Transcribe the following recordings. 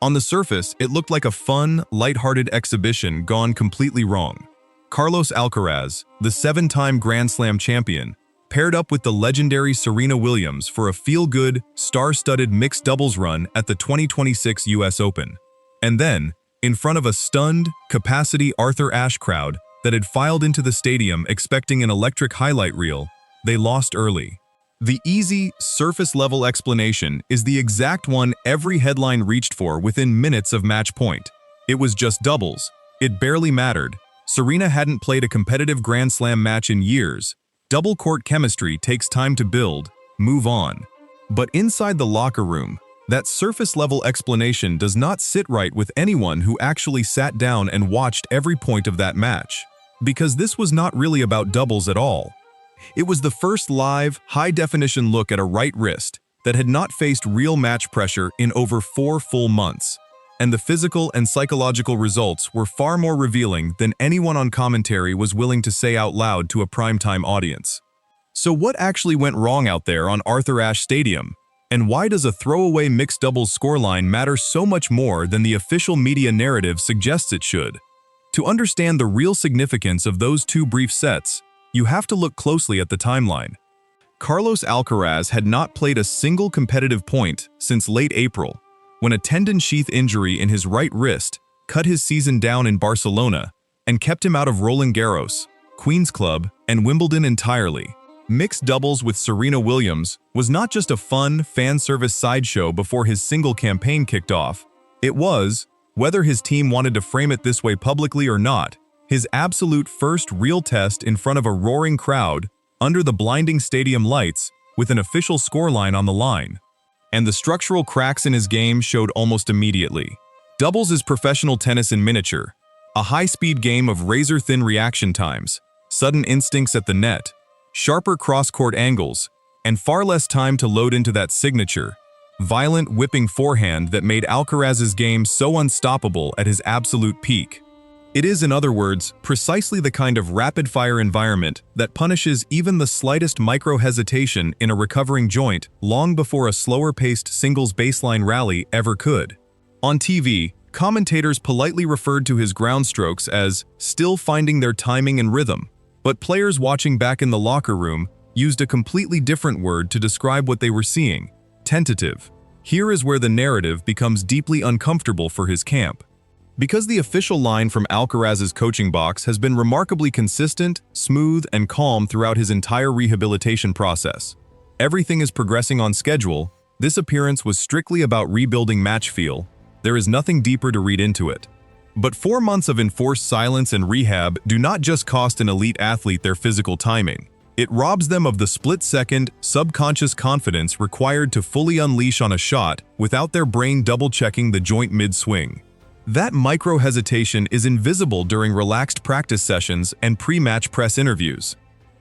On the surface, it looked like a fun, lighthearted exhibition gone completely wrong. Carlos Alcaraz, the seven-time Grand Slam champion, paired up with the legendary Serena Williams for a feel-good, star-studded mixed doubles run at the 2026 US Open. And then, in front of a stunned, capacity Arthur Ashe crowd that had filed into the stadium expecting an electric highlight reel, they lost early. The easy, surface-level explanation is the exact one every headline reached for within minutes of match point. It was just doubles. It barely mattered. Serena hadn't played a competitive Grand Slam match in years. Double court chemistry takes time to build, move on. But inside the locker room, that surface-level explanation does not sit right with anyone who actually sat down and watched every point of that match. Because this was not really about doubles at all. It was the first live, high-definition look at a right wrist that had not faced real match pressure in over 4 full months. And the physical and psychological results were far more revealing than anyone on commentary was willing to say out loud to a primetime audience. So what actually went wrong out there on Arthur Ashe Stadium? And why does a throwaway mixed doubles scoreline matter so much more than the official media narrative suggests it should? To understand the real significance of those two brief sets, you have to look closely at the timeline. Carlos Alcaraz had not played a single competitive point since late April, when a tendon sheath injury in his right wrist cut his season down in Barcelona and kept him out of Roland Garros, Queen's Club, and Wimbledon entirely. Mixed doubles with Serena Williams was not just a fun, fan-service sideshow before his single campaign kicked off. It was, whether his team wanted to frame it this way publicly or not, his absolute first real test in front of a roaring crowd, under the blinding stadium lights, with an official scoreline on the line. And the structural cracks in his game showed almost immediately. Doubles is professional tennis in miniature, a high-speed game of razor-thin reaction times, sudden instincts at the net, sharper cross-court angles, and far less time to load into that signature, violent whipping forehand that made Alcaraz's game so unstoppable at his absolute peak. It is, in other words, precisely the kind of rapid-fire environment that punishes even the slightest micro-hesitation in a recovering joint long before a slower-paced singles baseline rally ever could. On TV, commentators politely referred to his ground strokes as still finding their timing and rhythm, but players watching back in the locker room used a completely different word to describe what they were seeing: tentative. Here is where the narrative becomes deeply uncomfortable for his camp. Because the official line from Alcaraz's coaching box has been remarkably consistent, smooth, and calm throughout his entire rehabilitation process. Everything is progressing on schedule. This appearance was strictly about rebuilding match feel. There is nothing deeper to read into it. But 4 months of enforced silence and rehab do not just cost an elite athlete their physical timing. It robs them of the split-second, subconscious confidence required to fully unleash on a shot without their brain double-checking the joint mid-swing. That micro-hesitation is invisible during relaxed practice sessions and pre-match press interviews.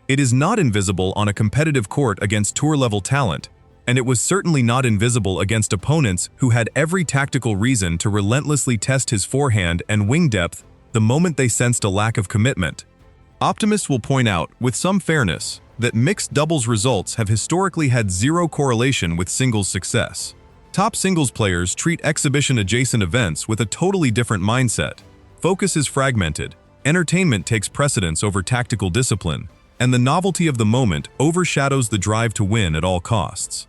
It is not invisible on a competitive court against tour-level talent, and it was certainly not invisible against opponents who had every tactical reason to relentlessly test his forehand and wing depth the moment they sensed a lack of commitment. Optimists will point out, with some fairness, that mixed doubles results have historically had zero correlation with singles success. Top singles players treat exhibition-adjacent events with a totally different mindset. Focus is fragmented, entertainment takes precedence over tactical discipline, and the novelty of the moment overshadows the drive to win at all costs.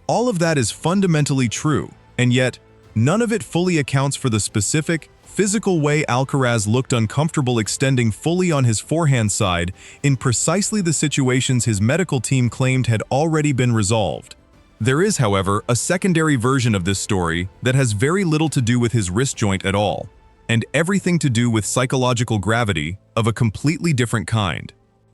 All of that is fundamentally true, and yet, none of it fully accounts for the specific, physical way Alcaraz looked uncomfortable extending fully on his forehand side in precisely the situations his medical team claimed had already been resolved. There is, however, a secondary version of this story that has very little to do with his wrist joint at all, and everything to do with psychological gravity of a completely different kind.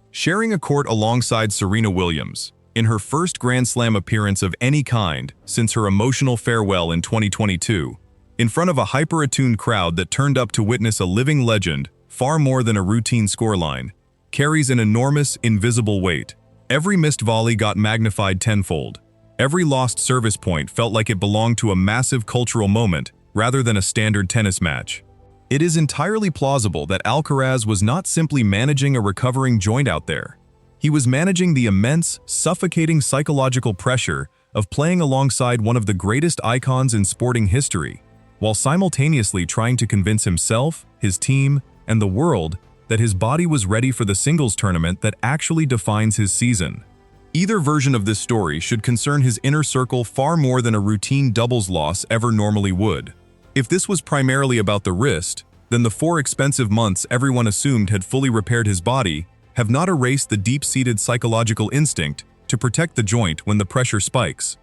Sharing a court alongside Serena Williams, in her first Grand Slam appearance of any kind since her emotional farewell in 2022, in front of a hyper-attuned crowd that turned up to witness a living legend, far more than a routine scoreline, carries an enormous, invisible weight. Every missed volley got magnified tenfold. Every lost service point felt like it belonged to a massive cultural moment rather than a standard tennis match. It is entirely plausible that Alcaraz was not simply managing a recovering joint out there. He was managing the immense, suffocating psychological pressure of playing alongside one of the greatest icons in sporting history. while simultaneously trying to convince himself, his team, and the world that his body was ready for the singles tournament that actually defines his season. Either version of this story should concern his inner circle far more than a routine doubles loss ever normally would. If this was primarily about the wrist, then the 4 expensive months everyone assumed had fully repaired his body have not erased the deep-seated psychological instinct to protect the joint when the pressure spikes.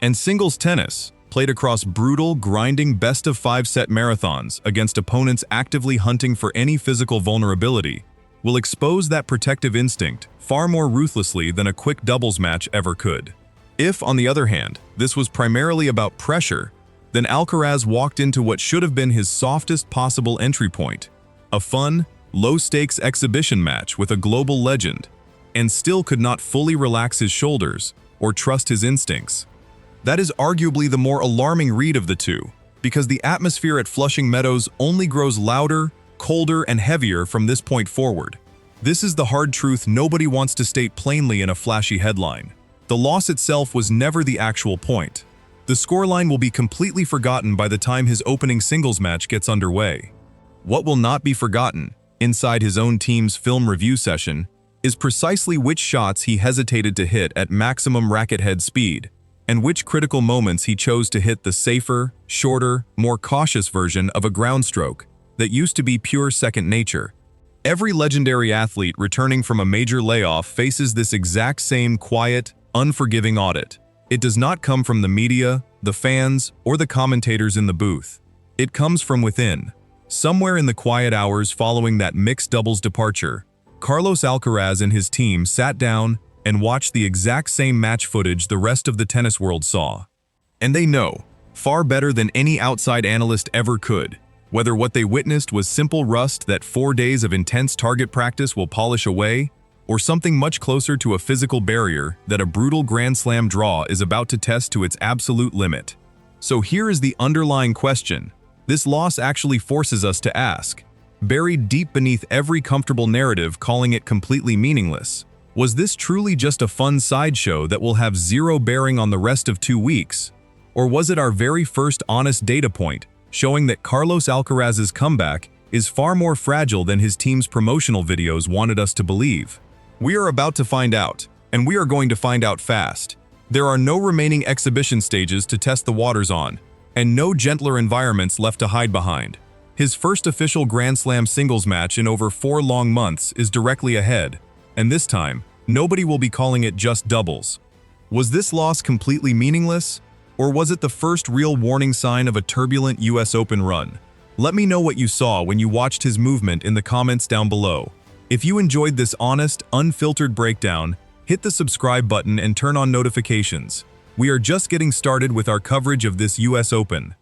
And singles tennis, played across brutal, grinding best-of-5-set marathons against opponents actively hunting for any physical vulnerability, will expose that protective instinct far more ruthlessly than a quick doubles match ever could. If, on the other hand, this was primarily about pressure, then Alcaraz walked into what should have been his softest possible entry point, a fun, low-stakes exhibition match with a global legend, and still could not fully relax his shoulders or trust his instincts. That is arguably the more alarming read of the two, because the atmosphere at Flushing Meadows only grows louder, colder, and heavier from this point forward. This is the hard truth nobody wants to state plainly in a flashy headline. The loss itself was never the actual point. The scoreline will be completely forgotten by the time his opening singles match gets underway. What will not be forgotten, inside his own team's film review session, is precisely which shots he hesitated to hit at maximum racket head speed, and which critical moments he chose to hit the safer, shorter, more cautious version of a ground stroke that used to be pure second nature. Every legendary athlete returning from a major layoff faces this exact same quiet, unforgiving audit. It does not come from the media, the fans, or the commentators in the booth. It comes from within. Somewhere in the quiet hours following that mixed doubles departure, Carlos Alcaraz and his team sat down and watched the exact same match footage the rest of the tennis world saw. And they know, far better than any outside analyst ever could, whether what they witnessed was simple rust that 4 days of intense target practice will polish away, or something much closer to a physical barrier that a brutal Grand Slam draw is about to test to its absolute limit. So here is the underlying question this loss actually forces us to ask, buried deep beneath every comfortable narrative calling it completely meaningless. Was this truly just a fun sideshow that will have zero bearing on the rest of 2 weeks? Or was it our very first honest data point, showing that Carlos Alcaraz's comeback is far more fragile than his team's promotional videos wanted us to believe? We are about to find out, and we are going to find out fast. There are no remaining exhibition stages to test the waters on, and no gentler environments left to hide behind. His first official Grand Slam singles match in over 4 long months is directly ahead, and this time, nobody will be calling it just doubles. Was this loss completely meaningless? Or was it the first real warning sign of a turbulent US Open run? Let me know what you saw when you watched his movement in the comments down below. If you enjoyed this honest, unfiltered breakdown, hit the subscribe button and turn on notifications. We are just getting started with our coverage of this US Open.